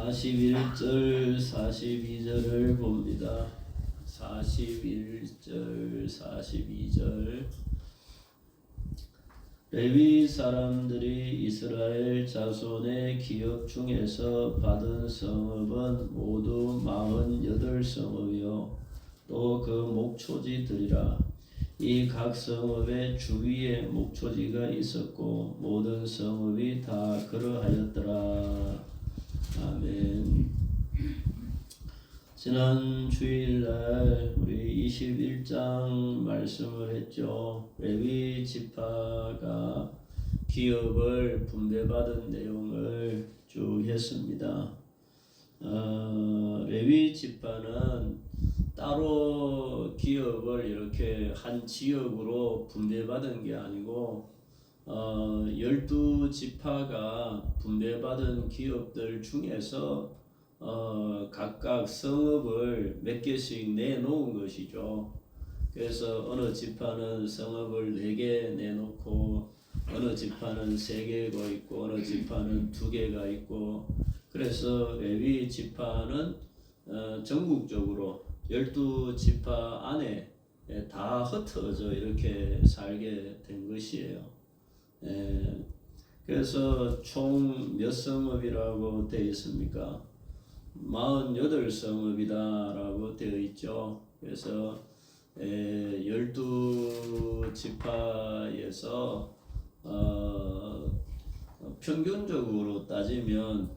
41절 42절을 봅니다. 41절 42절 레위 사람들이 이스라엘 자손의 기업 중에서 받은 성읍은 모두 48성읍이요 또 그 목초지들이라. 이 각 성읍의 주위에 목초지가 있었고 모든 성읍이 다 그러하였더라. 아멘. 지난 주일날 우리 21장 말씀을 했죠. 레위 지파가 기업을 분배받은 내용을 쭉 했습니다. 레위 지파는 따로 기업을 이렇게 한 지역으로 분배받은 게 아니고 12지파가 분배받은 기업들 중에서 각각 성읍을 몇 개씩 내놓은 것이죠. 그래서 어느 지파는 성읍을 4개 내놓고 어느 지파는 3개가 있고 어느 지파는 2개가 있고, 그래서 레위 지파는 전국적으로 12지파 안에 다 흩어져 이렇게 살게 된 것이에요. 그래서 총 몇 성읍이라고 되어 있습니까? 48성읍이다라고 되어 있죠. 그래서 12지파에서 평균적으로 따지면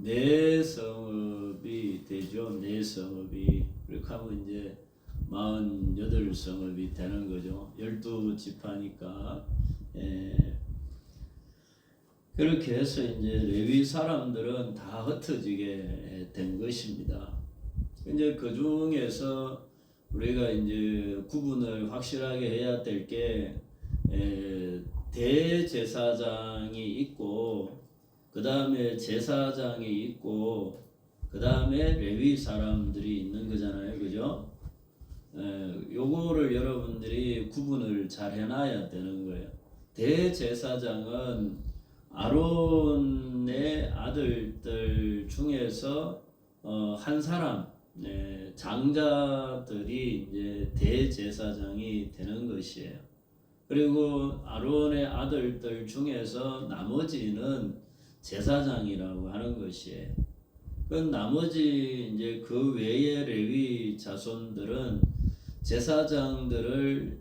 4성읍이 되죠. 4성읍이. 그렇게 하면 이제 48성읍이 되는 거죠. 12지파니까. 그렇게 해서 이제 레위 사람들은 다 흩어지게 된 것입니다. 이제 그 중에서 우리가 이제 구분을 확실하게 해야 될 게 대제사장이 있고 그 다음에 제사장이 있고 그 다음에 레위 사람들이 있는 거잖아요, 그죠? 요거를 여러분들이 구분을 잘 해놔야 되는 거예요. 대제사장은 아론의 아들들 중에서 한 사람, 장자들이 이제 대제사장이 되는 것이에요. 그리고 아론의 아들들 중에서 나머지는 제사장이라고 하는 것이에요. 그 나머지 이제 그 외의 레위 자손들은 제사장들을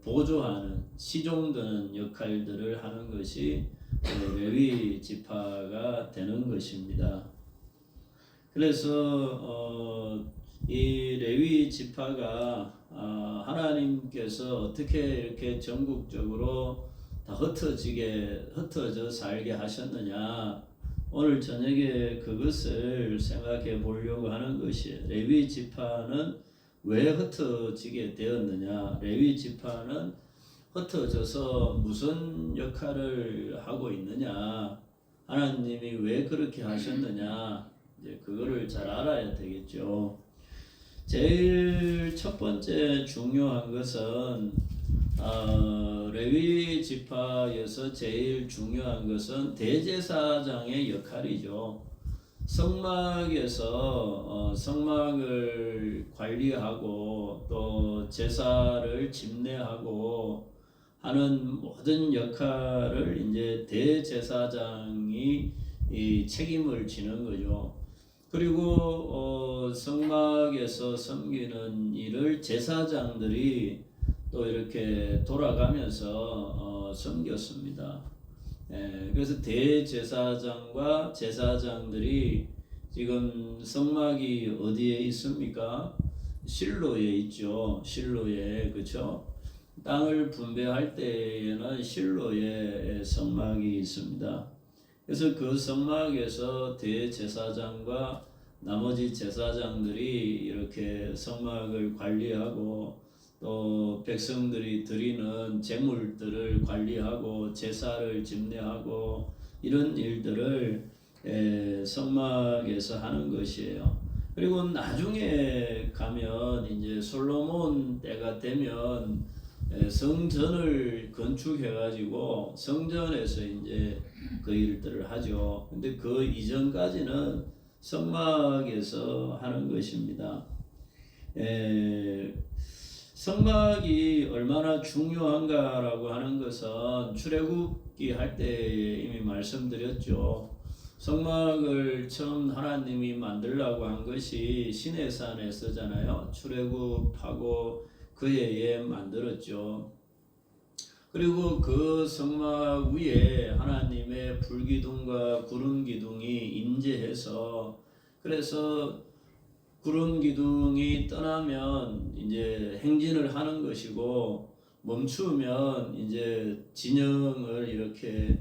보조하는 시종드는 역할들을 하는 것이 레위 지파가 되는 것입니다. 그래서 이 레위 지파가 하나님께서 어떻게 이렇게 전국적으로 다 흩어져 살게 하셨느냐, 오늘 저녁에 그것을 생각해 보려고 하는 것이에요. 레위 지파는 왜 흩어지게 되었느냐, 레위 지파는 흩어져서 무슨 역할을 하고 있느냐, 하나님이 왜 그렇게 하셨느냐, 이제 그거를 잘 알아야 되겠죠. 제일 첫 번째 중요한 것은 레위 지파에서 제일 중요한 것은 대제사장의 역할이죠. 성막에서 성막을 관리하고 또 제사를 집례하고 하는 모든 역할을 이제 대제사장이 이 책임을 지는 거죠. 그리고 성막에서 섬기는 일을 제사장들이 또 이렇게 돌아가면서 섬겼습니다. 그래서 대제사장과 제사장들이 지금 성막이 어디에 있습니까? 실로에 있죠. 실로에, 그렇죠? 땅을 분배할 때에는 실로에 성막이 있습니다. 그래서 그 성막에서 대제사장과 나머지 제사장들이 이렇게 성막을 관리하고 또 백성들이 드리는 제물들을 관리하고 제사를 집례하고 이런 일들을 성막에서 하는 것이에요. 그리고 나중에 가면 이제 솔로몬 때가 되면 성전을 건축해가지고 성전에서 이제 그 일들을 하죠. 근데 그 이전까지는 성막에서 하는 것입니다. 성막이 얼마나 중요한가라고 하는 것은 출애굽기 할 때 이미 말씀드렸죠. 성막을 처음 하나님이 만들라고 한 것이 시내산에서잖아요. 출애굽하고 그 해에 만들었죠. 그리고 그 성막 위에 하나님의 불기둥과 구름 기둥이 임재해서, 그래서 구름 기둥이 떠나면 이제 행진을 하는 것이고, 멈추면 이제 진영을 이렇게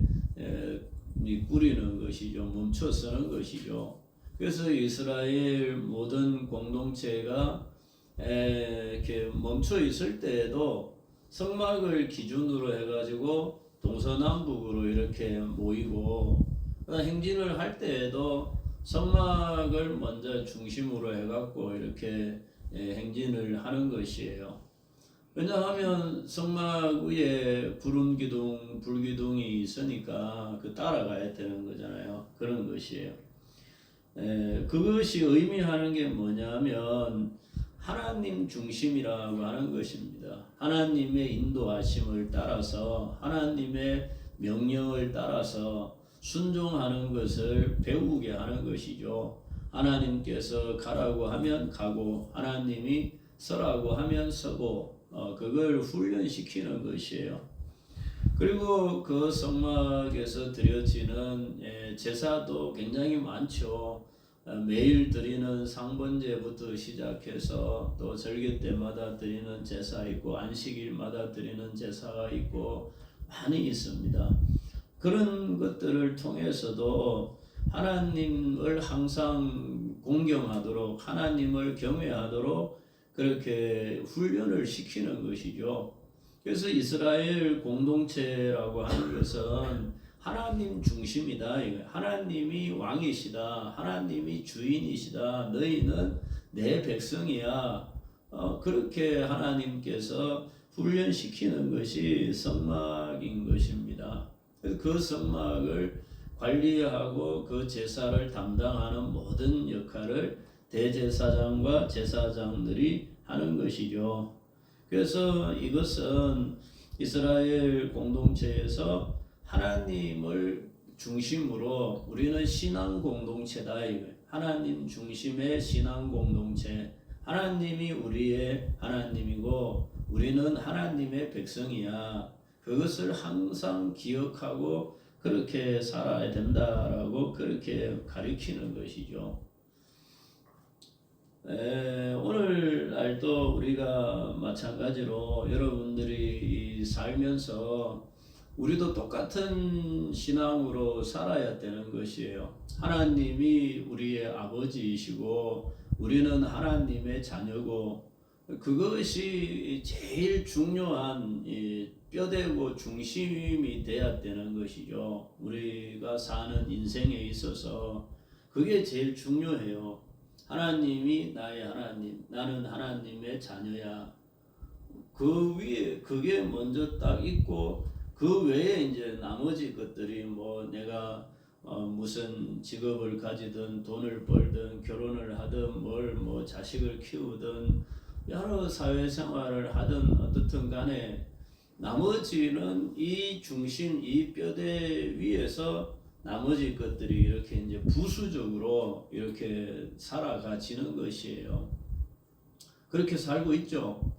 꾸리는 것이죠. 멈춰 서는 것이죠. 그래서 이스라엘 모든 공동체가 이렇게 멈춰 있을 때에도 성막을 기준으로 해가지고 동서남북으로 이렇게 모이고, 행진을 할 때에도 성막을 먼저 중심으로 해갖고 이렇게 행진을 하는 것이에요. 왜냐하면 성막 위에 구름 기둥, 불 기둥이 있으니까 그 따라가야 되는 거잖아요. 그런 것이에요. 그것이 의미하는 게 뭐냐면 하나님 중심이라고 하는 것입니다. 하나님의 인도하심을 따라서, 하나님의 명령을 따라서 순종하는 것을 배우게 하는 것이죠. 하나님께서 가라고 하면 가고, 하나님이 서라고 하면 서고, 그걸 훈련시키는 것이에요. 그리고 그 성막에서 드려지는 제사도 굉장히 많죠. 매일 드리는 상번제부터 시작해서 또 절기 때마다 드리는 제사 있고, 안식일마다 드리는 제사가 있고 많이 있습니다. 그런 것들을 통해서도 하나님을 항상 공경하도록, 하나님을 경외하도록 그렇게 훈련을 시키는 것이죠. 그래서 이스라엘 공동체라고 하는 것은 하나님 중심이다. 하나님이 왕이시다. 하나님이 주인이시다. 너희는 내 백성이야. 그렇게 하나님께서 훈련시키는 것이 성막인 것입니다. 그래서 그 성막을 관리하고 그 제사를 담당하는 모든 역할을 대제사장과 제사장들이 하는 것이죠. 그래서 이것은 이스라엘 공동체에서 하나님을 중심으로, 우리는 신앙 공동체다. 하나님 중심의 신앙 공동체. 하나님이 우리의 하나님이고 우리는 하나님의 백성이야. 그것을 항상 기억하고 그렇게 살아야 된다라고 그렇게 가르치는 것이죠. 오늘날도 우리가 마찬가지로 여러분들이 살면서 우리도 똑같은 신앙으로 살아야 되는 것이에요. 하나님이 우리의 아버지이시고 우리는 하나님의 자녀고, 그것이 제일 중요한 뼈대고 중심이 돼야 되는 것이죠. 우리가 사는 인생에 있어서 그게 제일 중요해요. 하나님이 나의 하나님, 나는 하나님의 자녀야. 그 위에 그게 먼저 딱 있고, 그 외에 이제 나머지 것들이 뭐 내가 무슨 직업을 가지든 돈을 벌든 결혼을 하든 뭐 자식을 키우든 여러 사회생활을 하든 어떻든 간에 나머지는 이 중심, 이 뼈대 위에서 나머지 것들이 이렇게 이제 부수적으로 이렇게 살아가지는 것이에요. 그렇게 살고 있죠.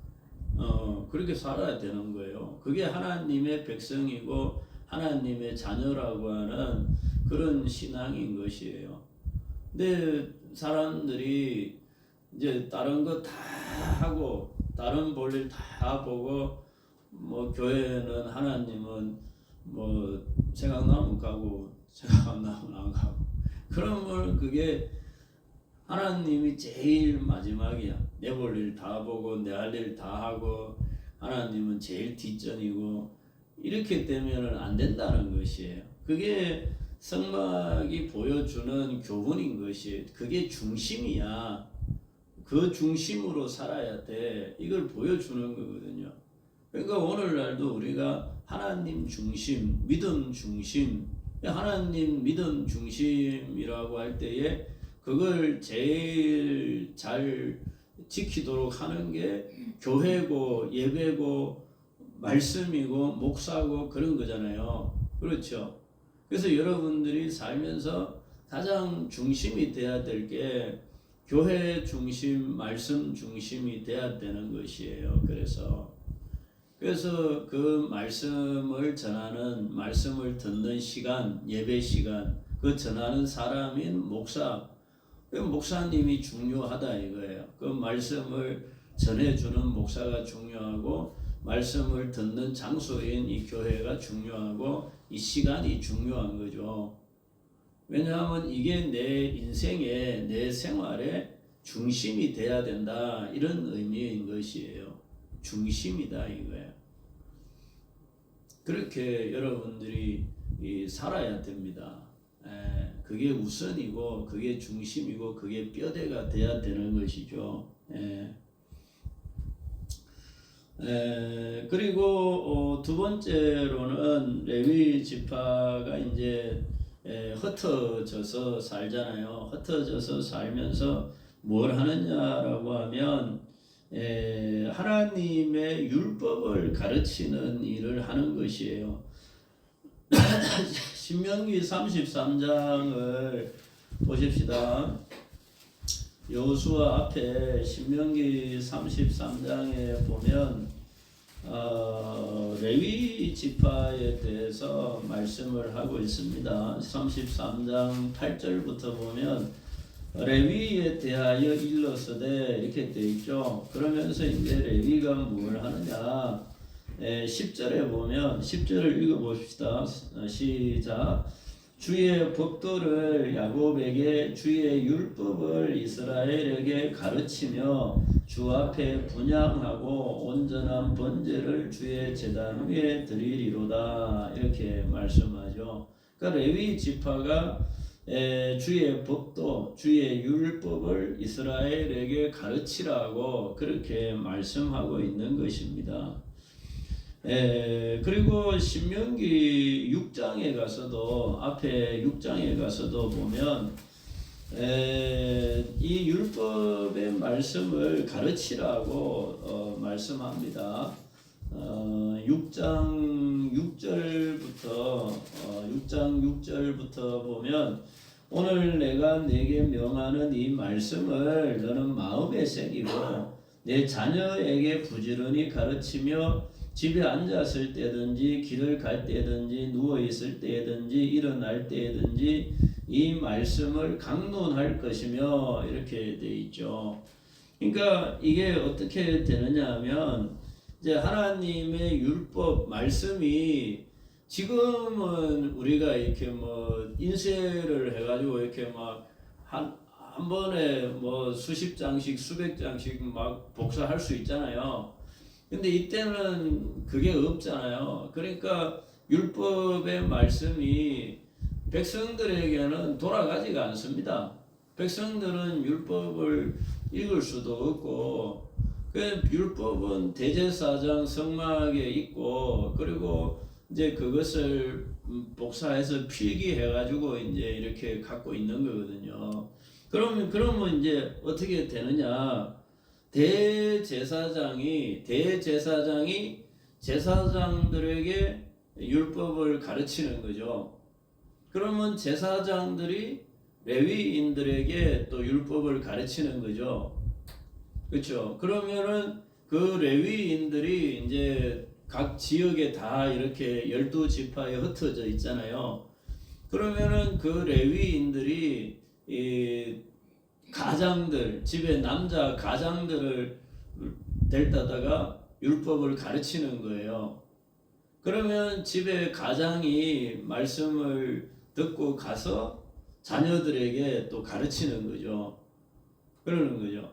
그렇게 살아야 되는 거예요. 그게 하나님의 백성이고 하나님의 자녀라고 하는 그런 신앙인 것이에요. 근데 사람들이 이제 다른 거 다 하고 다른 볼일 다 보고, 뭐 교회는 하나님은 뭐 생각나면 가고 생각 안 나면 안 가고, 그러면 그게 하나님이 제일 마지막이야. 내 볼 일 다 보고 내 할 일 다 하고 하나님은 제일 뒷전이고, 이렇게 되면은 안 된다는 것이에요. 그게 성막이 보여주는 교훈인 것이, 그게 중심이야. 그 중심으로 살아야 돼. 이걸 보여주는 거거든요. 그러니까 오늘날도 우리가 하나님 중심, 믿음 중심, 하나님 믿음 중심이라고 할 때에 그걸 제일 잘 지키도록 하는 게 교회고 예배고 말씀이고 목사고 그런 거잖아요. 그렇죠? 그래서 여러분들이 살면서 가장 중심이 돼야 될 게 교회 중심, 말씀 중심이 돼야 되는 것이에요. 그래서 그 말씀을 전하는, 말씀을 듣는 시간, 예배 시간, 그 전하는 사람인 목사, 그 목사님이 중요하다 이거예요. 그 말씀을 전해주는 목사가 중요하고, 말씀을 듣는 장소인 이 교회가 중요하고, 이 시간이 중요한 거죠. 왜냐하면 이게 내 인생의, 내 생활의 중심이 돼야 된다, 이런 의미인 것이에요. 중심이다 이거예요. 그렇게 여러분들이 살아야 됩니다. 그게 우선이고, 그게 중심이고, 그게 뼈대가 돼야 되는 것이죠. 그리고 두 번째로는 레위 지파가 이제 흩어져서 살잖아요. 흩어져서 살면서 뭘 하느냐라고 하면 하나님의 율법을 가르치는 일을 하는 것이에요. 신명기 33장을 보십시다. 여호수아 앞에 신명기 33장에 보면 레위 지파에 대해서 말씀을 하고 있습니다. 33장 8절부터 보면 레위에 대하여 일러서되 이렇게 되어 있죠. 그러면서 이제 레위가 뭘 하느냐, 10절에 보면 10절을 읽어봅시다. 시작. 주의 법도를 야곱에게, 주의 율법을 이스라엘에게 가르치며 주 앞에 분향하고 온전한 번제를 주의 제단 위에 드리리로다, 이렇게 말씀하죠. 그러니까 레위 지파가 주의 법도, 주의 율법을 이스라엘에게 가르치라고 그렇게 말씀하고 있는 것입니다. 그리고 신명기 6장에 가서도, 앞에 6장에 가서도 보면 이 율법의 말씀을 가르치라고 말씀합니다. 6장 6절부터 보면 오늘 내가 네게 명하는 이 말씀을 너는 마음에 새기고 내 자녀에게 부지런히 가르치며 집에 앉았을 때든지 길을 갈 때든지 누워 있을 때든지 일어날 때든지 이 말씀을 강론할 것이며, 이렇게 돼 있죠. 그러니까 이게 어떻게 되느냐 하면 이제 하나님의 율법 말씀이 지금은 우리가 이렇게 뭐 인쇄를 해가지고 이렇게 막 한 번에 뭐 수십 장씩 수백 장씩 막 복사할 수 있잖아요. 근데 이때는 그게 없잖아요. 그러니까 율법의 말씀이 백성들에게는 돌아가지가 않습니다. 백성들은 율법을 읽을 수도 없고, 그 율법은 대제사장 성막에 있고, 그리고 이제 그것을 복사해서 필기해가지고 이제 이렇게 갖고 있는 거거든요. 그러면 이제 어떻게 되느냐? 대제사장이 제사장들에게 율법을 가르치는 거죠. 그러면 제사장들이 레위인들에게 또 율법을 가르치는 거죠. 그렇죠? 그러면은 그 레위인들이 이제 각 지역에 다 이렇게 12지파에 흩어져 있잖아요. 그러면은 그 레위인들이 이 가장들, 집에 남자 가장들을 데려다가 율법을 가르치는 거예요. 그러면 집에 가장이 말씀을 듣고 가서 자녀들에게 또 가르치는 거죠. 그러는 거죠.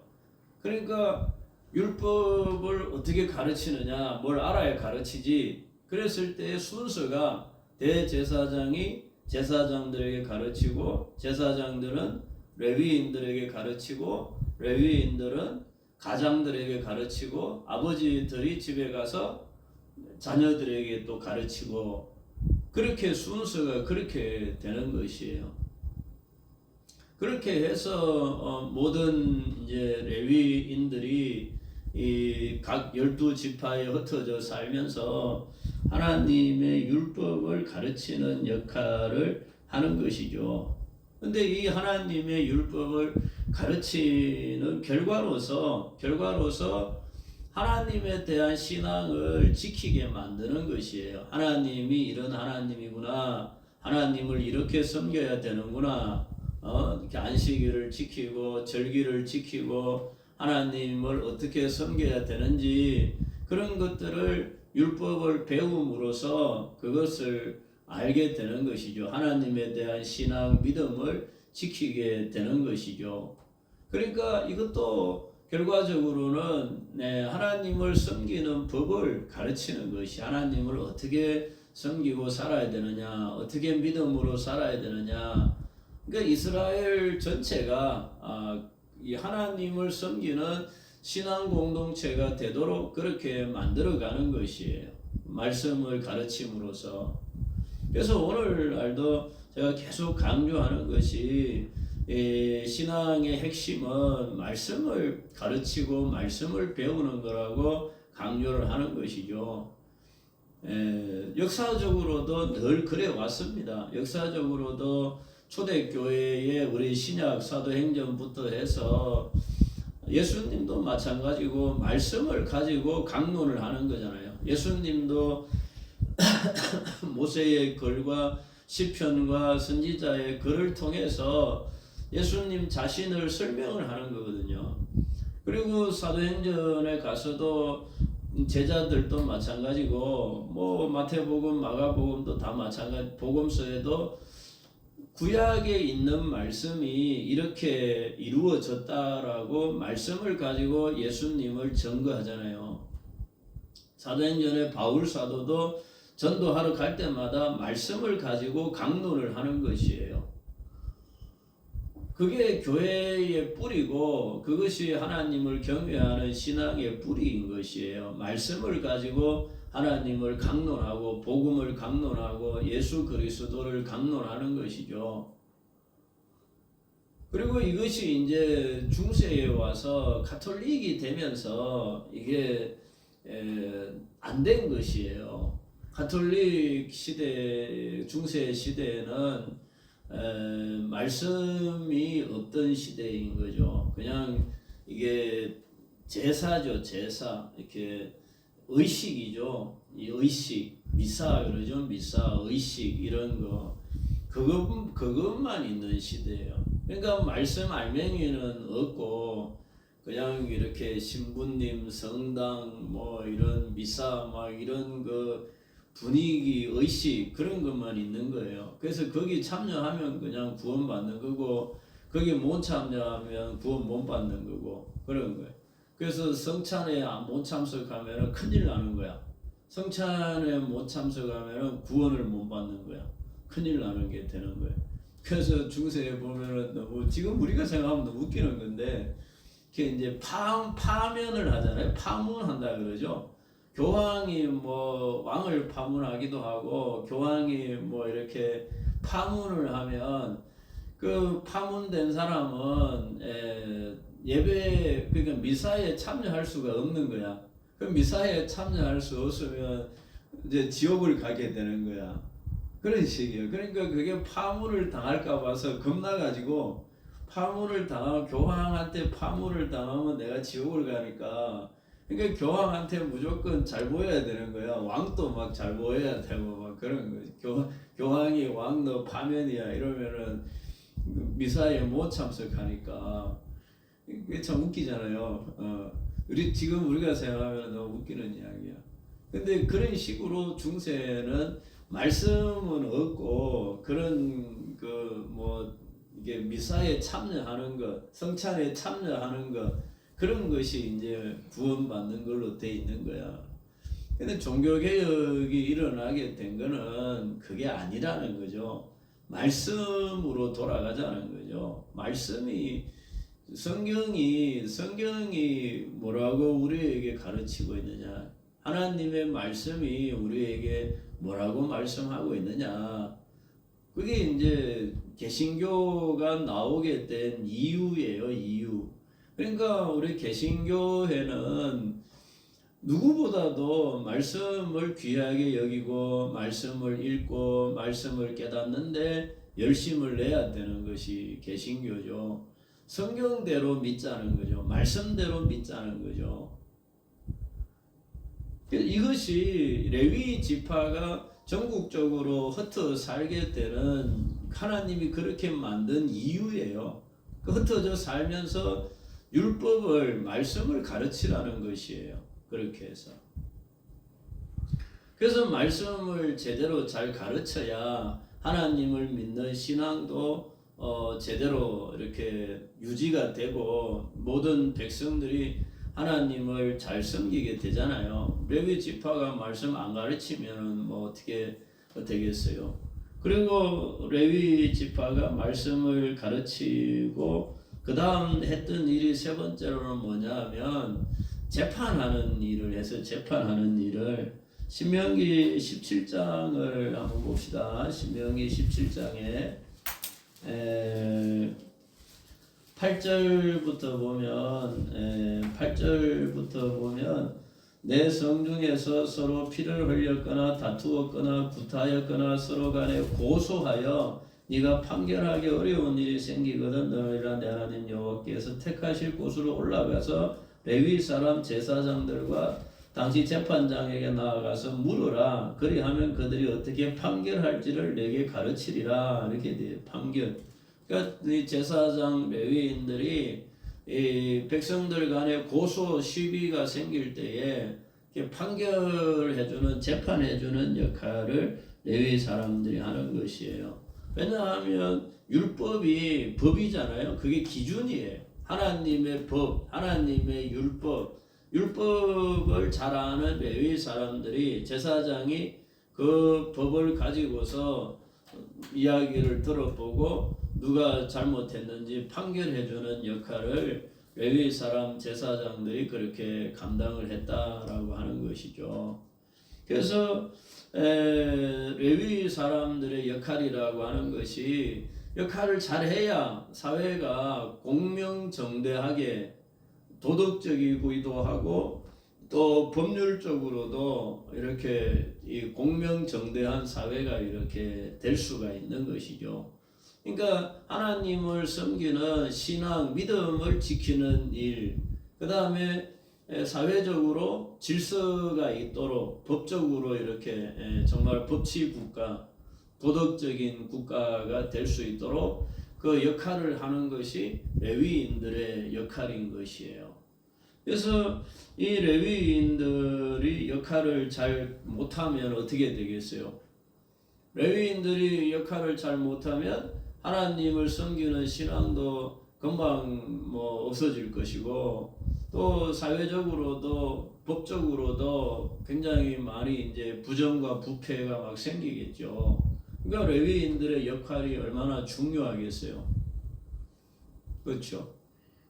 그러니까 율법을 어떻게 가르치느냐, 뭘 알아야 가르치지. 그랬을 때 순서가 대제사장이 제사장들에게 가르치고, 제사장들은 레위인들에게 가르치고, 레위인들은 가장들에게 가르치고, 아버지들이 집에 가서 자녀들에게 또 가르치고 그렇게 순서가 그렇게 되는 것이에요. 그렇게 해서 모든 이제 레위인들이 이 각 12지파에 흩어져 살면서 하나님의 율법을 가르치는 역할을 하는 것이죠. 근데 이 하나님의 율법을 가르치는 결과로서 하나님에 대한 신앙을 지키게 만드는 것이에요. 하나님이 이런 하나님이구나. 하나님을 이렇게 섬겨야 되는구나. 이렇게 안식일을 지키고 절기를 지키고 하나님을 어떻게 섬겨야 되는지 그런 것들을 율법을 배움으로써 그것을 알게 되는 것이죠. 하나님에 대한 신앙, 믿음을 지키게 되는 것이죠. 그러니까 이것도 결과적으로는 하나님을 섬기는 법을 가르치는 것이 하나님을 어떻게 섬기고 살아야 되느냐, 어떻게 믿음으로 살아야 되느냐. 그러니까 이스라엘 전체가 이 하나님을 섬기는 신앙 공동체가 되도록 그렇게 만들어가는 것이에요. 말씀을 가르침으로써. 그래서 오늘날도 제가 계속 강조하는 것이 신앙의 핵심은 말씀을 가르치고 말씀을 배우는 거라고 강조를 하는 것이죠. 역사적으로도 늘 그래 왔습니다. 역사적으로도 초대교회의 우리 신약 사도행전부터 해서 예수님도 마찬가지고 말씀을 가지고 강론을 하는 거잖아요. 예수님도 모세의 글과 시편과 선지자의 글을 통해서 예수님 자신을 설명을 하는 거거든요. 그리고 사도행전에 가서도 제자들도 마찬가지고 뭐 마태복음, 마가복음도 다 마찬가지. 복음서에도 구약에 있는 말씀이 이렇게 이루어졌다라고 말씀을 가지고 예수님을 증거하잖아요. 사도행전에 바울 사도도 전도하러 갈 때마다 말씀을 가지고 강론을 하는 것이에요. 그게 교회의 뿌리고 그것이 하나님을 경외하는 신앙의 뿌리인 것이에요. 말씀을 가지고 하나님을 강론하고 복음을 강론하고 예수 그리스도를 강론하는 것이죠. 그리고 이것이 이제 중세에 와서 가톨릭이 되면서 이게 안 된 것이에요. 가톨릭 시대, 중세 시대에는 말씀이 없던 시대인 거죠. 그냥 이게 제사죠, 제사. 이렇게 의식이죠. 이 의식, 미사 그러죠. 미사, 의식 이런 거. 그것만 있는 시대예요. 그러니까 말씀 알맹이는 없고 그냥 이렇게 신부님, 성당, 뭐 이런 미사, 막 이런 그 분위기, 의식 그런 것만 있는 거예요. 그래서 거기 참여하면 그냥 구원받는 거고 거기 못 참여하면 구원 못 받는 거고 그런 거예요. 그래서 성찬에 못 참석하면 큰일 나는 거야. 성찬에 못 참석하면 구원을 못 받는 거야. 큰일 나는 게 되는 거예요. 그래서 중세에 보면은 너무 지금 우리가 생각하면 너무 웃기는 건데 이게 이제 파면을 하잖아요. 파문한다 그러죠. 교황이 뭐 왕을 파문하기도 하고 교황이 뭐 이렇게 파문을 하면 그 파문된 사람은 예배 그러니까 미사에 참여할 수가 없는 거야. 그 미사에 참여할 수 없으면 이제 지옥을 가게 되는 거야. 그런 식이에요. 그러니까 그게 파문을 당할까 봐서 겁나가지고 파문을 당하면 교황한테 파문을 당하면 내가 지옥을 가니까 그러니까 교황한테 무조건 잘 보여야 되는 거야. 왕도 막 잘 보여야 되고 막 그런 거지. 교황이 왕 너 파면이야 이러면은 미사에 못 참석하니까 이게 참 웃기잖아요. 지금 우리가 생각하면 너무 웃기는 이야기야. 근데 그런 식으로 중세는 말씀은 없고 그런 그 뭐 이게 미사에 참여하는 것, 성찬에 참여하는 것 그런 것이 이제 구원받는 걸로 돼 있는 거야. 근데 종교개혁이 일어나게 된 거는 그게 아니라는 거죠. 말씀으로 돌아가자는 거죠. 말씀이 성경이 뭐라고 우리에게 가르치고 있느냐? 하나님의 말씀이 우리에게 뭐라고 말씀하고 있느냐. 그게 이제 개신교가 나오게 된 이유예요, 이유. 그러니까 우리 개신교회는 누구보다도 말씀을 귀하게 여기고 말씀을 읽고 말씀을 깨닫는데 열심을 내야 되는 것이 개신교죠. 성경대로 믿자는 거죠. 말씀대로 믿자는 거죠. 이것이 레위 지파가 전국적으로 흩어 살게 되는 하나님이 그렇게 만든 이유예요. 흩어져 살면서 율법을 말씀을 가르치라는 것이에요. 그렇게 해서. 그래서 말씀을 제대로 잘 가르쳐야 하나님을 믿는 신앙도 제대로 이렇게 유지가 되고 모든 백성들이 하나님을 잘 섬기게 되잖아요. 레위 지파가 말씀 안 가르치면은 뭐 어떻게 되겠어요? 그리고 레위 지파가 말씀을 가르치고 그 다음 했던 일이 세 번째로는 뭐냐면 재판하는 일을 해서 재판하는 일을 신명기 17장을 한번 봅시다. 신명기 17장에 8절부터 보면 내 성중에서 서로 피를 흘렸거나 다투었거나 구타하였거나 서로 간에 고소하여 네가 판결하기 어려운 일이 생기거든 너희라 내 하나님 여호와께서 택하실 곳으로 올라가서 레위 사람 제사장들과 당시 재판장에게 나아가서 물으라. 그리하면 그들이 어떻게 판결할지를 내게 가르치리라. 이렇게 돼요. 판결. 그러니까 이 제사장 레위인들이 이 백성들 간에 고소 시비가 생길 때에 판결해주는 재판해주는 역할을 레위 사람들이 하는 것이에요. 왜냐하면 율법이 법이잖아요. 그게 기준이에요. 하나님의 법, 하나님의 율법을 잘 아는 레위 사람들이 제사장이 그 법을 가지고서 이야기를 들어보고 누가 잘못했는지 판결해주는 역할을 레위 사람 제사장들이 그렇게 감당을 했다라고 하는 것이죠. 그래서 레위 사람들의 역할이라고 하는 것이 역할을 잘해야 사회가 공명정대하게 도덕적이기도 하고 또 법률적으로도 이렇게 이 공명정대한 사회가 이렇게 될 수가 있는 것이죠. 그러니까 하나님을 섬기는 신앙, 믿음을 지키는 일, 그 다음에 사회적으로 질서가 있도록 법적으로 이렇게 정말 법치국가, 도덕적인 국가가 될 수 있도록 그 역할을 하는 것이 레위인들의 역할인 것이에요. 그래서 이 레위인들이 역할을 잘 못하면 어떻게 되겠어요? 레위인들이 역할을 잘 못하면 하나님을 섬기는 신앙도 금방 뭐 없어질 것이고 또 사회적으로도 법적으로도 굉장히 많이 이제 부정과 부패가 막 생기겠죠. 그러니까 레위인들의 역할이 얼마나 중요하겠어요. 그렇죠.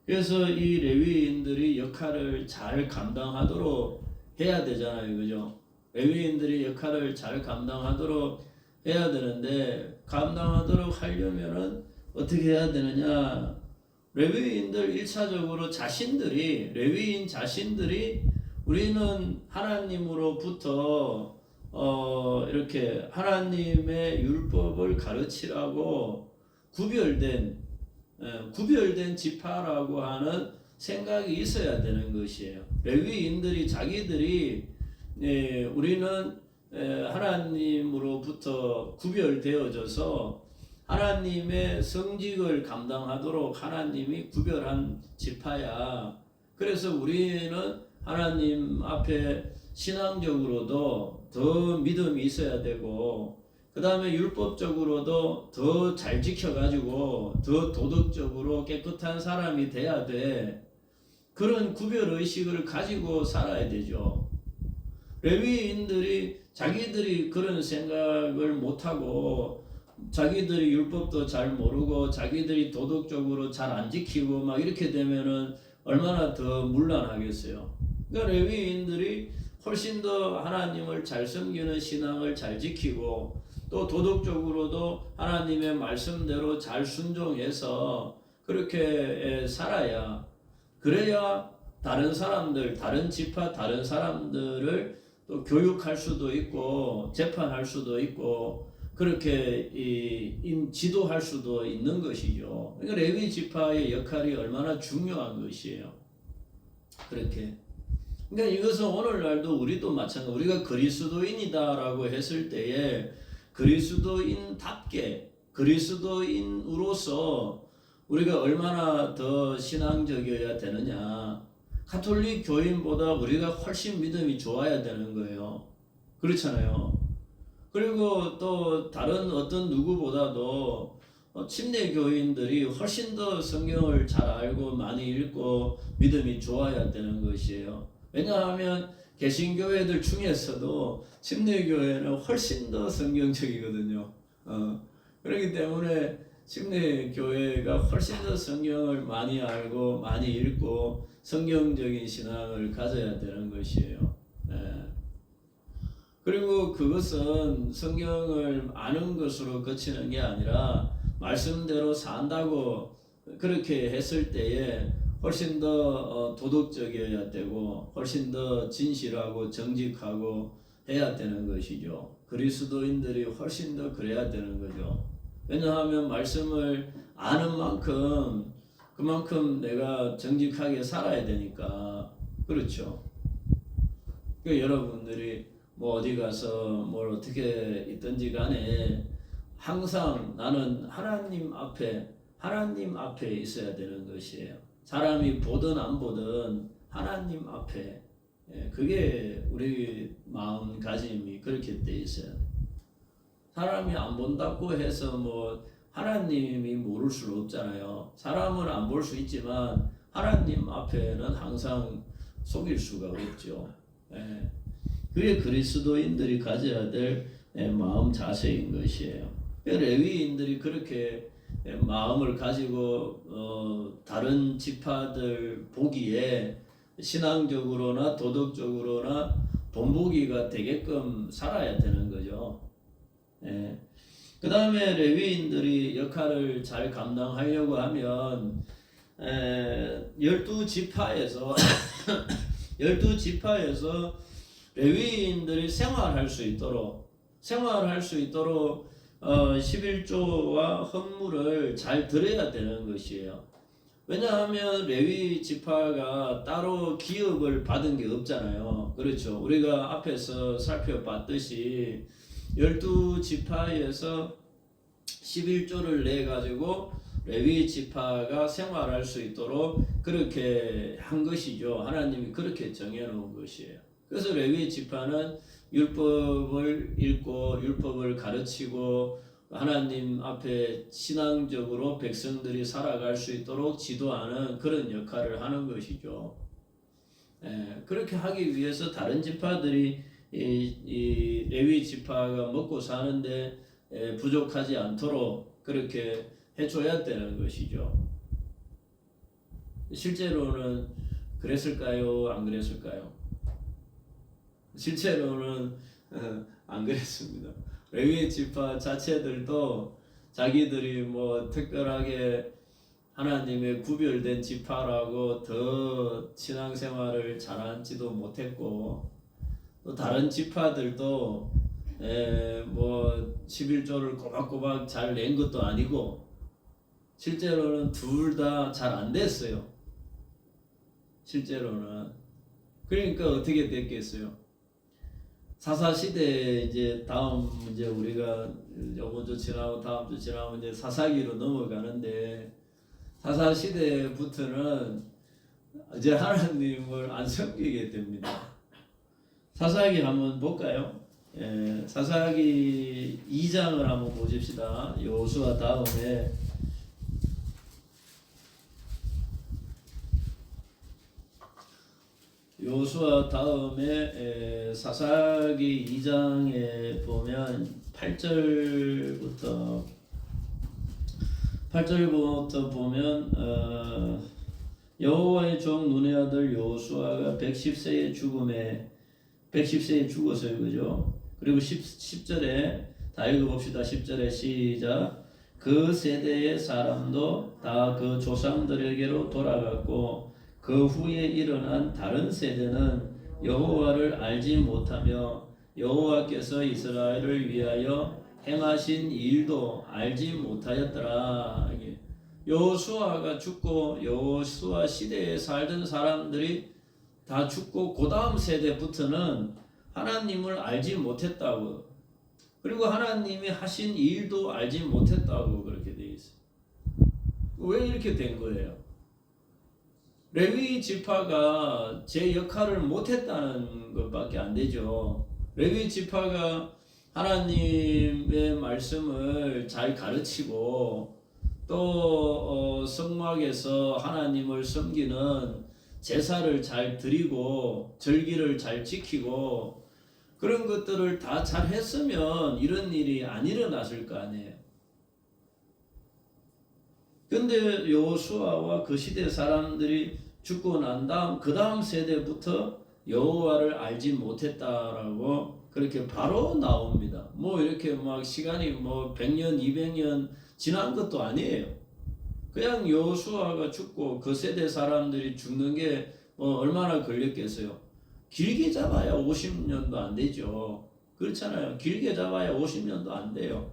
그래서 이 레위인들이 역할을 잘 감당하도록 해야 되잖아요. 그죠? 레위인들이 역할을 잘 감당하도록 해야 되는데 감당하도록 하려면은 어떻게 해야 되느냐? 레위인들 1차적으로 레위인 자신들이 우리는 하나님으로부터 이렇게 하나님의 율법을 가르치라고 구별된 지파라고 하는 생각이 있어야 되는 것이에요. 레위인들이 자기들이 우리는 하나님으로부터 구별되어져서 하나님의 성직을 감당하도록 하나님이 구별한 지파야. 그래서 우리는 하나님 앞에 신앙적으로도 더 믿음이 있어야 되고 그 다음에 율법적으로도 더 잘 지켜가지고 더 도덕적으로 깨끗한 사람이 돼야 돼. 그런 구별의식을 가지고 살아야 되죠. 레위인들이 자기들이 그런 생각을 못하고 자기들이 율법도 잘 모르고 자기들이 도덕적으로 잘 안 지키고 막 이렇게 되면은 얼마나 더 문란하겠어요. 그러니까 레위인들이 훨씬 더 하나님을 잘 섬기는 신앙을 잘 지키고 또 도덕적으로도 하나님의 말씀대로 잘 순종해서 그렇게 살아야 그래야 다른 사람들, 다른 지파, 다른 사람들을 또 교육할 수도 있고 재판할 수도 있고 그렇게 지도할 수도 있는 것이죠. 그러니까 레위 지파의 역할이 얼마나 중요한 것이에요. 그렇게. 그러니까 이것은 오늘날도 우리도 마찬가지. 우리가 그리스도인이다라고 했을 때에 그리스도인답게 그리스도인으로서 우리가 얼마나 더 신앙적이어야 되느냐. 가톨릭 교인보다 우리가 훨씬 믿음이 좋아야 되는 거예요. 그렇잖아요. 그리고 또 다른 어떤 누구보다도 침례 교인들이 훨씬 더 성경을 잘 알고 많이 읽고 믿음이 좋아야 되는 것이에요. 왜냐하면 개신교회들 중에서도 침례교회는 훨씬 더 성경적이거든요. 그렇기 때문에 침례교회가 훨씬 더 성경을 많이 알고 많이 읽고 성경적인 신앙을 가져야 되는 것이에요. 그리고 그것은 성경을 아는 것으로 그치는 게 아니라 말씀대로 산다고 그렇게 했을 때에 훨씬 더 도덕적이어야 되고 훨씬 더 진실하고 정직하고 해야 되는 것이죠. 그리스도인들이 훨씬 더 그래야 되는 거죠. 왜냐하면 말씀을 아는 만큼 그만큼 내가 정직하게 살아야 되니까. 그렇죠. 그 여러분들이 뭐 어디 가서 뭘 어떻게 있든지 간에 항상 나는 하나님 앞에 있어야 되는 것이에요. 사람이 보든 안 보든 하나님 앞에. 그게 우리 마음가짐이 그렇게 돼 있어요. 사람이 안 본다고 해서 뭐 하나님이 모를 수 없잖아요. 사람은 안 볼 수 있지만 하나님 앞에는 항상 속일 수가 없죠. 그게 그리스도인들이 가져야 될 마음 자세인 것이에요. 레위인들이 그렇게 마음을 가지고 다른 지파들 보기에 신앙적으로나 도덕적으로나 본보기가 되게끔 살아야 되는 거죠. 그 다음에 레위인들이 역할을 잘 감당하려고 하면 12지파에서 12지파에서 레위인들이 생활할 수 있도록 11조와 헌물을 잘 드려야 되는 것이에요. 왜냐하면 레위 지파가 따로 기업을 받은 게 없잖아요. 그렇죠. 우리가 앞에서 살펴봤듯이 12지파에서 11조를 내 가지고 레위 지파가 생활할 수 있도록 그렇게 한 것이죠. 하나님이 그렇게 정해 놓은 것이에요. 그래서 레위 지파는 율법을 읽고 율법을 가르치고 하나님 앞에 신앙적으로 백성들이 살아갈 수 있도록 지도하는 그런 역할을 하는 것이죠. 그렇게 하기 위해서 다른 지파들이 이 레위 지파가 먹고 사는데 부족하지 않도록 그렇게 해줘야 되는 것이죠. 실제로는 그랬을까요? 안 그랬을까요? 실제로는 안 그랬습니다. 레위 지파 자체들도 자기들이 뭐 특별하게 하나님의 구별된 지파라고 더 신앙생활을 잘하지도 못했고 또 다른 지파들도 뭐 11조를 꼬박꼬박 잘 낸 것도 아니고 실제로는 둘 다 잘 안 됐어요. 실제로는. 그러니까 어떻게 됐겠어요? 사사시대 이제 다음 이제 우리가 요번 주 지나고 다음 주 지나고 이제 사사기로 넘어가는데 사사시대부터는 이제 하나님을 안 섬기게 됩니다. 사사기 한번 볼까요? 사사기 2장을 한번 보십시다. 여호수아 다음에 여호수아 다음에 사사기 2장에 보면 8절부터 보면 여호와의 종 눈의 아들 여호수아가 110세의 죽음에 110세에 죽었어요. 그죠? 그리고 10절에 다 읽어봅시다. 10절에 시작. 그 세대의 사람도 다 그 조상들에게로 돌아갔고 그 후에 일어난 다른 세대는 여호와를 알지 못하며 여호와께서 이스라엘을 위하여 행하신 일도 알지 못하였더라. 여호수아가 죽고 여호수아 시대에 살던 사람들이 다 죽고 그 다음 세대부터는 하나님을 알지 못했다고, 그리고 하나님이 하신 일도 알지 못했다고 그렇게 돼 있어요. 왜 이렇게 된 거예요? 레위 지파가 제 역할을 못했다는 것밖에 안 되죠. 레위 지파가 하나님의 말씀을 잘 가르치고 또 성막에서 하나님을 섬기는 제사를 잘 드리고 절기를 잘 지키고 그런 것들을 다 잘 했으면 이런 일이 안 일어났을 거 아니에요. 근데 여호수아와 그 시대 사람들이 죽고 난 다음 그 다음 세대부터 여호와를 알지 못했다라고 그렇게 바로 나옵니다. 뭐 이렇게 막 시간이 뭐 100년, 200년 지난 것도 아니에요. 그냥 여호수아가 죽고 그 세대 사람들이 죽는 게 뭐 얼마나 걸렸겠어요? 길게 잡아야 50년도 안 되죠. 그렇잖아요. 길게 잡아야 50년도 안 돼요.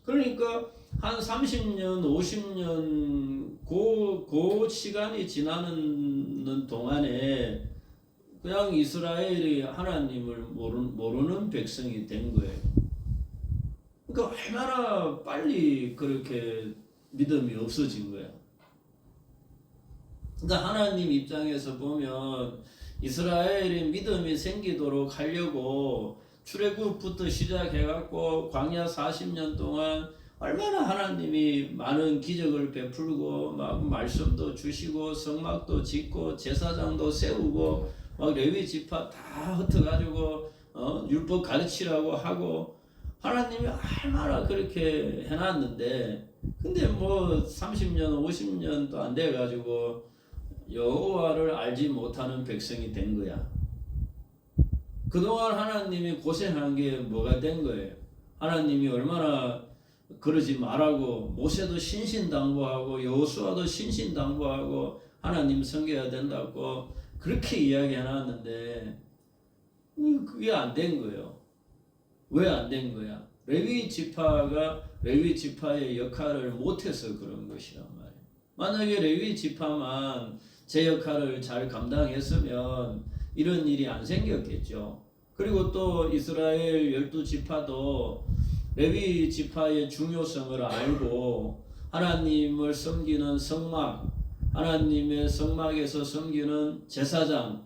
그러니까 한 30년, 50년 그 시간이 지나는 동안에 그냥 이스라엘이 하나님을 모르는 백성이 된 거예요. 그러니까 얼마나 빨리 그렇게 믿음이 없어진 거야. 그러니까 하나님 입장에서 보면 이스라엘이 믿음이 생기도록 하려고 출애굽부터 시작해갖고 광야 40년 동안 얼마나 하나님이 많은 기적을 베풀고 막 말씀도 주시고 성막도 짓고 제사장도 세우고 막 레위 지파 다 흩어가지고 율법 가르치라고 하고 하나님이 얼마나 그렇게 해놨는데, 근데 뭐 30년 50년도 안 돼가지고 여호와를 알지 못하는 백성이 된 거야. 그동안 하나님이 고생한 게 뭐가 된 거예요? 하나님이 얼마나 그러지 말라고 모세도 신신당부하고 여호수아도 신신당부하고 하나님 섬겨야 된다고 그렇게 이야기해놨는데 그게 안 된 거예요. 왜 안 된 거야? 레위 지파가 레위 지파의 역할을 못해서 그런 것이란 말이에요. 만약에 레위 지파만 제 역할을 잘 감당했으면 이런 일이 안 생겼겠죠. 그리고 또 이스라엘 12지파도 레위 지파의 중요성을 알고 하나님을 섬기는 성막, 하나님의 성막에서 섬기는 제사장,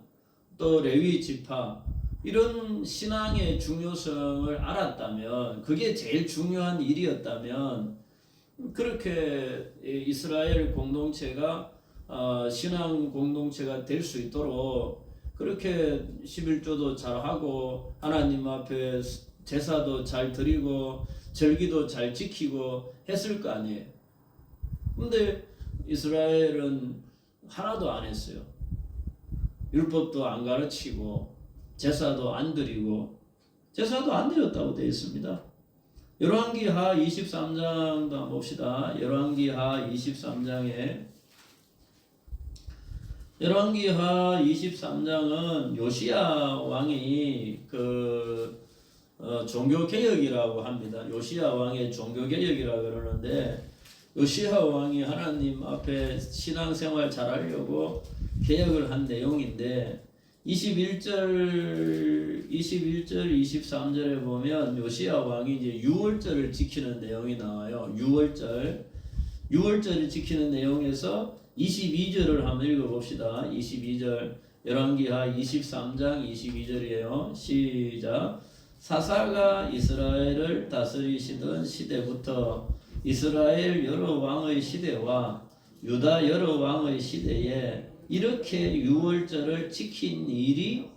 또 레위 지파, 이런 신앙의 중요성을 알았다면, 그게 제일 중요한 일이었다면 그렇게 이스라엘 공동체가 신앙 공동체가 될 수 있도록 그렇게 11조도 잘하고 하나님 앞에 제사도 잘 드리고 절기도 잘 지키고 했을 거 아니에요. 근데 이스라엘은 하나도 안 했어요. 율법도 안 가르치고 제사도 안 드리고, 제사도 안 드렸다고 되어 있습니다. 열왕기하 23장도 한번 봅시다. 열왕기하 23장에 열왕기하 23장은 요시야 왕이 종교 개혁이라고 합니다. 요시야 왕의 종교 개혁이라고 그러는데, 요시야 왕이 하나님 앞에 신앙생활 잘하려고 개혁을 한 내용인데 21절, 23절에 보면 요시야 왕이 이제 유월절을 지키는 내용이 나와요. 유월절을 지키는 내용에서 22절을 한번 읽어봅시다. 22절, 열왕기하 23장 22절이에요. 시작. 사사가 이스라엘을 다스리시던 시대부터 이스라엘 여러 왕의 시대와 유다 여러 왕의 시대에 이렇게 유월절을 지킨 일이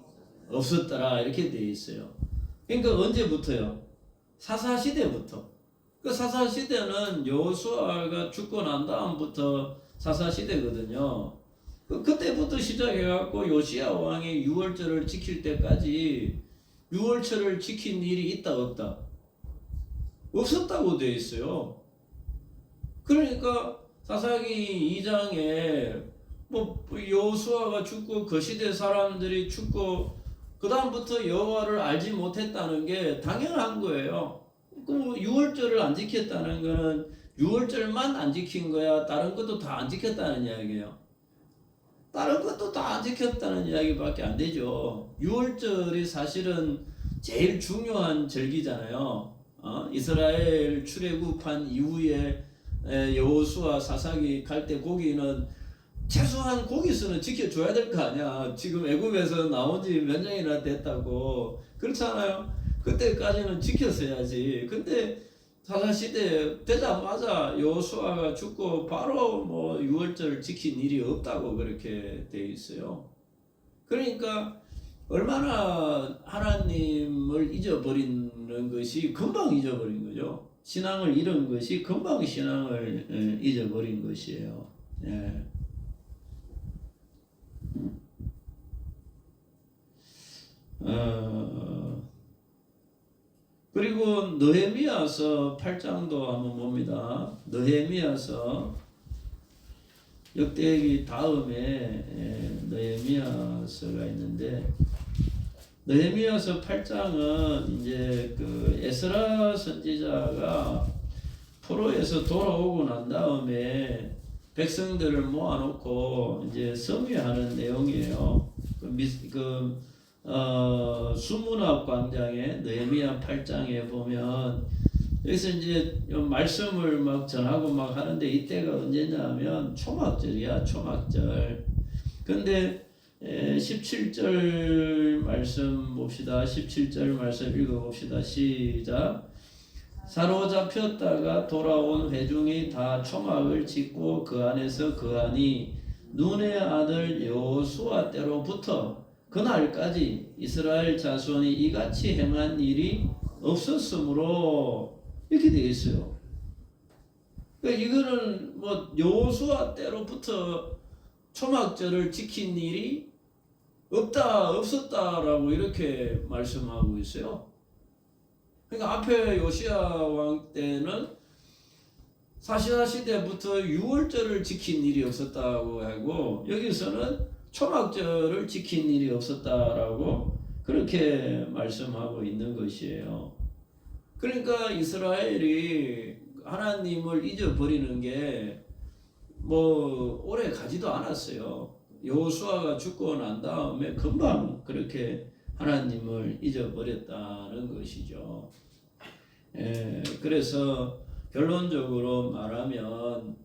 없었더라, 이렇게 되어 있어요. 그러니까 언제부터요? 사사시대부터. 그 사사시대는 여호수아가 죽고 난 다음부터 사사시대거든요. 그때부터 시작해갖고 요시야 왕이 유월절을 지킬 때까지 유월절을 지킨 일이 있다 없다? 없었다고 되어 있어요. 그러니까 사사기 2장에 뭐 여호수아가 죽고 그 시대 사람들이 죽고 그 다음부터 여호와를 알지 못했다는 게 당연한 거예요. 그럼 유월절을 안 지켰다는 거는 유월절만 안 지킨 거야? 다른 것도 다 안 지켰다는 이야기예요. 다른 것도 다 안 지켰다는 이야기밖에 안 되죠. 유월절이 사실은 제일 중요한 절기잖아요. 이스라엘 출애굽한 이후에 여호수아 사사기 갈 때 거기는 최소한 거기서는 지켜줘야 될 거 아니야. 지금 애굽에서 나온 지 몇 년이나 됐다고. 그렇잖아요. 그때까지는 지켰어야지. 근데 사사시대 되자마자 여호수아가 죽고 바로 뭐 유월절 지킨 일이 없다고 그렇게 돼 있어요. 그러니까 얼마나 하나님을 잊어버리는 것이 금방 잊어버린 거죠. 신앙을 잃은 것이 금방 신앙을 잊어버린 것이에요. 예. 그리고 느헤미야서 8장도 한번 봅니다. 느헤미야서 역대기 다음에 느헤미야서가 있는데 느헤미야서 8장은 이제 그 에스라 선지자가 포로에서 돌아오고 난 다음에 백성들을 모아놓고 이제 섭외하는 내용이에요. 수문학 광장에 느헤미야 8장에 보면 여기서 이제 말씀을 막 전하고 막 하는데 이때가 언제냐면 초막절이야. 초막절. 근데 17절 말씀 봅시다. 17절 말씀 읽어봅시다. 시작. 사로잡혔다가 돌아온 회중이 다 초막을 짓고 그 안에서 거하니 눈의 아들 여호수아 때로부터 그날까지 이스라엘 자손이 이같이 행한 일이 없었으므로 이렇게 되어 있어요. 그러니까 이거는 뭐 여호수아 때로부터 초막절을 지킨 일이 없었다라고 이렇게 말씀하고 있어요. 그러니까 앞에 요시야 왕 때는 사시아 시대부터 유월절을 지킨 일이 없었다고 하고 여기서는 초막절을 지킨 일이 없었다라고 그렇게 말씀하고 있는 것이에요. 그러니까 이스라엘이 하나님을 잊어버리는 게 뭐 오래 가지도 않았어요. 여호수아가 죽고 난 다음에 금방 그렇게 하나님을 잊어버렸다는 것이죠. 그래서 결론적으로 말하면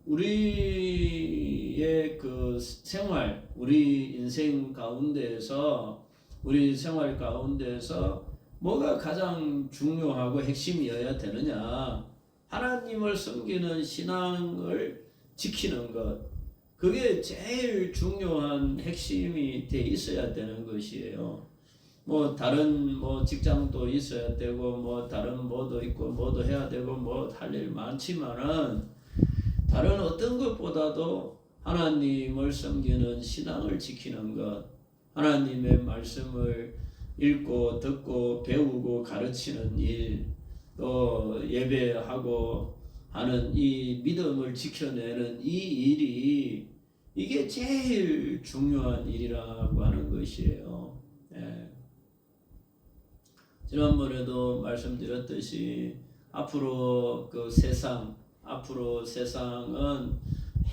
우리의 그 생활, 우리 인생 가운데에서 우리 생활 가운데에서 뭐가 가장 중요하고 핵심이어야 되느냐? 하나님을 섬기는 신앙을 지키는 것, 그게 제일 중요한 핵심이 돼 있어야 되는 것이에요. 뭐 다른 뭐 직장도 있어야 되고 뭐 다른 뭐도 있고 뭐도 해야 되고 뭐 할 일 많지만은 다른 어떤 것보다도 하나님을 섬기는 신앙을 지키는 것, 하나님의 말씀을 읽고 듣고 배우고 가르치는 일, 또 예배하고 하는 이 믿음을 지켜내는 이 일이 이게 제일 중요한 일이라고 하는 것이에요. 지난번에도 말씀드렸듯이 앞으로 세상은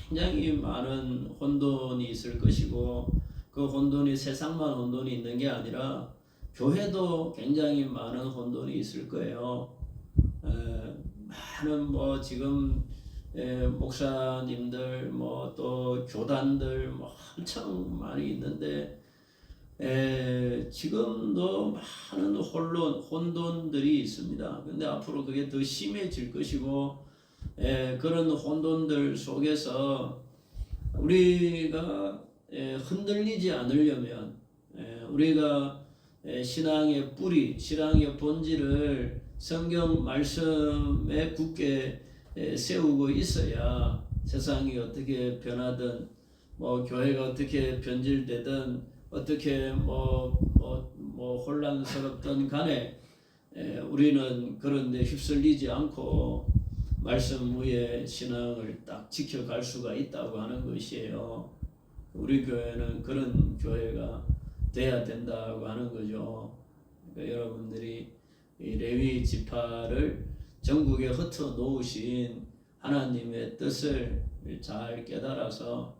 굉장히 많은 혼돈이 있을 것이고 그 혼돈이 세상만 혼돈이 있는 게 아니라 교회도 굉장히 많은 혼돈이 있을 거예요. 많은 뭐 지금 목사님들 뭐 또 교단들 뭐 엄청 많이 있는데 지금도 많은 혼돈들이 있습니다. 근데 앞으로 그게 더 심해질 것이고 그런 혼돈들 속에서 우리가 흔들리지 않으려면 우리가 신앙의 뿌리, 신앙의 본질을 성경 말씀에 굳게 세우고 있어야 세상이 어떻게 변하든 뭐 교회가 어떻게 변질되든 어떻게 혼란스럽든 간에 우리는 그런 데 휩쓸리지 않고 말씀 위에 신앙을 딱 지켜갈 수가 있다고 하는 것이에요. 우리 교회는 그런 교회가 돼야 된다고 하는 거죠. 그러니까 여러분들이 이 레위 지파를 전국에 흩어 놓으신 하나님의 뜻을 잘 깨달아서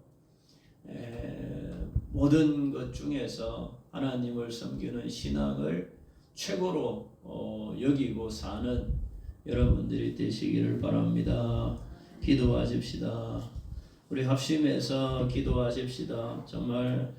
모든 것 중에서 하나님을 섬기는 신앙을 최고로 여기고 사는 여러분들이 되시기를 바랍니다. 기도하십시다. 우리 합심해서 기도하십시다. 정말